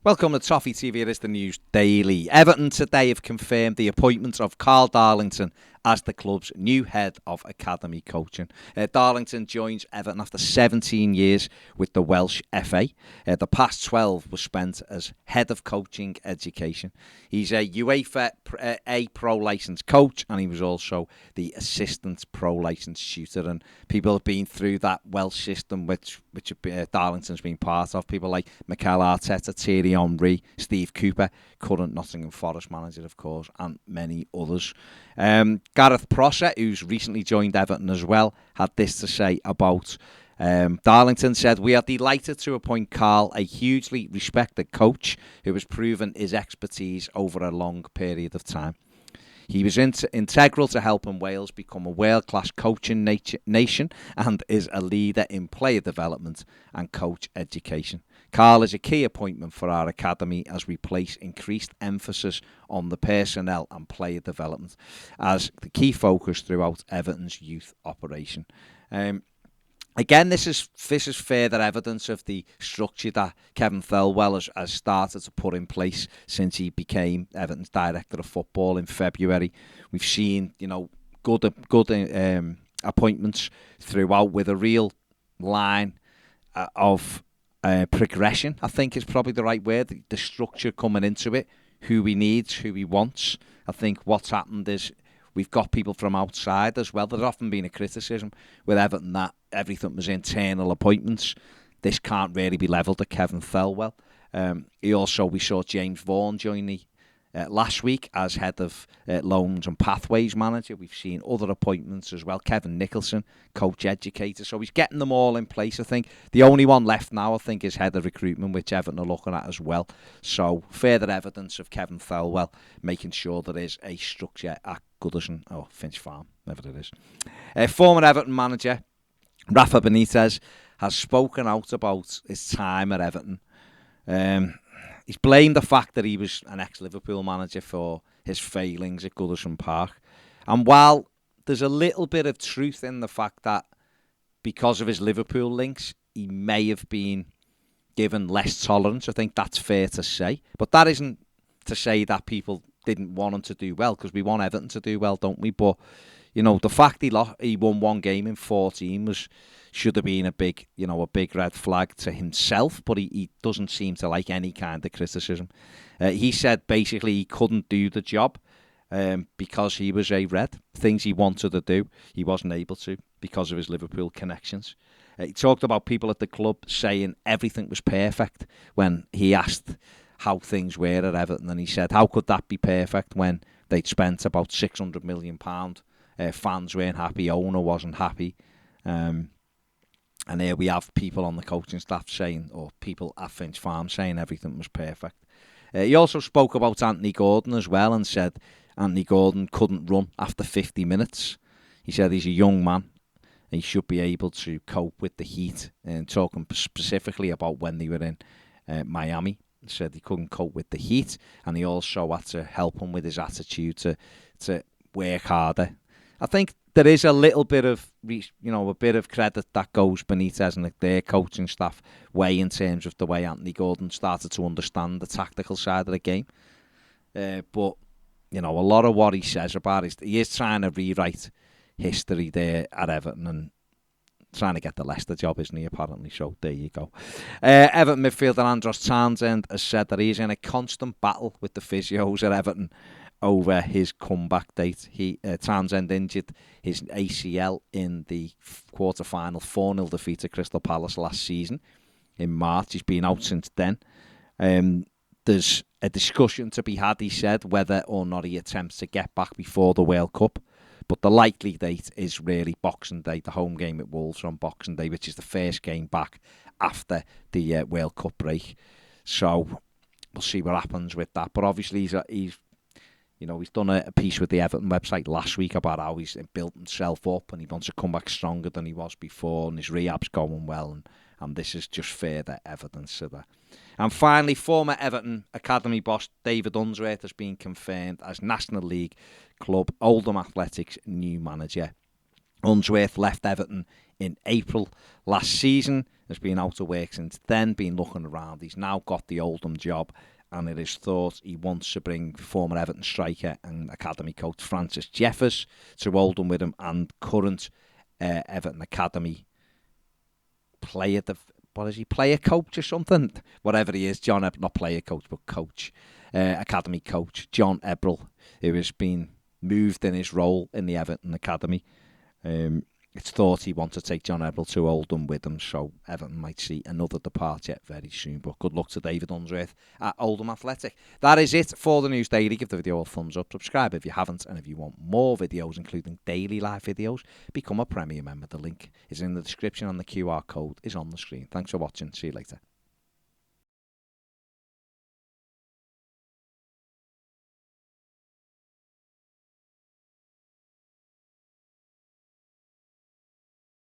Welcome to Toffee TV. It is the news daily. Everton today have confirmed the appointment of Carl Darlington as the club's new head of academy coaching. Darlington joins Everton after 17 years with the Welsh FA. The past 12 was spent as head of coaching education. He's a UEFA A Pro licensed coach, and he was also the assistant pro licensed tutor. And people have been through that Welsh system, which Darlington's been part of. People like Mikel Arteta, Thierry Henry, Steve Cooper, current Nottingham Forest manager, of course, and many others. Gareth Prosser, who's recently joined Everton as well, had this to say about Darlington. Said, "We are delighted to appoint Carl, a hugely respected coach who has proven his expertise over a long period of time. He was integral to helping Wales become a world-class coaching nation and is a leader in player development and coach education. Carl is a key appointment for our academy as we place increased emphasis on the personnel and player development as the key focus throughout Everton's youth operation." Again, this is further evidence of the structure that Kevin Thelwell has started to put in place since he became Everton's director of football in February. We've seen, good appointments throughout with a real line of progression, I think is probably the right word. The structure coming into it, who he needs, who he wants. I think what's happened is we've got people from outside as well. There's often been a criticism with Everton that everything was internal appointments. This can't really be levelled at Kevin Thelwell. We saw James Vaughan join the last week as head of loans and pathways manager. We've seen other appointments as well. Kevin Nicholson, coach educator. So he's getting them all in place, I think. The only one left now, I think, is head of recruitment, which Everton are looking at as well. So further evidence of Kevin Thelwell making sure there is a structure at Goodison or Finch Farm, whatever it is. Former Everton manager Rafa Benitez has spoken out about his time at Everton. He's blamed the fact that he was an ex-Liverpool manager for his failings at Goodison Park. And while there's a little bit of truth in the fact that because of his Liverpool links, he may have been given less tolerance, I think that's fair to say. But that isn't to say that people didn't want him to do well, because we want Everton to do well, don't we? But, the fact he won one game in 14 should have been a big red flag to himself, but he doesn't seem to like any kind of criticism. He said basically he couldn't do the job because he was a Red. Things he wanted to do, he wasn't able to because of his Liverpool connections. He talked about people at the club saying everything was perfect when he asked how things were at Everton, and he said, how could that be perfect when they'd spent about £600 million? Fans weren't happy, owner wasn't happy. And here we have people on the coaching staff saying, or people at Finch Farm saying everything was perfect. He also spoke about Anthony Gordon as well and said Anthony Gordon couldn't run after 50 minutes. He said he's a young man. He should be able to cope with the heat, and talking specifically about when they were in Miami. He said he couldn't cope with the heat, and he also had to help him with his attitude to work harder. I think there is a little bit of, a bit of credit that goes Benitez and their coaching staff way in terms of the way Anthony Gordon started to understand the tactical side of the game. But, a lot of what he says about it, he is trying to rewrite history there at Everton and trying to get the Leicester job, isn't he, apparently? So there you go. Everton midfielder Andros Townsend has said that he's in a constant battle with the physios at Everton over his comeback date. Townsend injured his ACL in the quarter-final 4-0 defeat at Crystal Palace last season in March. He's been out since then. There's a discussion to be had, he said, whether or not he attempts to get back before the World Cup. But the likely date is really Boxing Day, the home game at Wolves on Boxing Day, which is the first game back after the World Cup break. So we'll see what happens with that. But obviously he's done a piece with the Everton website last week about how he's built himself up and he wants to come back stronger than he was before, and his rehab's going well, and this is just further evidence of that. And finally, former Everton academy boss David Unsworth has been confirmed as National League club Oldham Athletics' new manager. Unsworth left Everton in April last season. Has been out of work since then, been looking around. He's now got the Oldham job, and it is thought he wants to bring former Everton striker and academy coach Francis Jeffers to Oldham with him, and current Everton academy player coach or something? Whatever he is, not player coach, but coach, academy coach, John Ebrell, who has been moved in his role in the Everton academy. It's thought he wants to take John Ebrell to Oldham with him, so Everton might see another departure very soon. But good luck to David Unsworth at Oldham Athletic. That is it for the News Daily. Give the video a thumbs up, subscribe if you haven't, and if you want more videos, including daily live videos, become a Premier member. The link is in the description and the QR code is on the screen. Thanks for watching. See you later.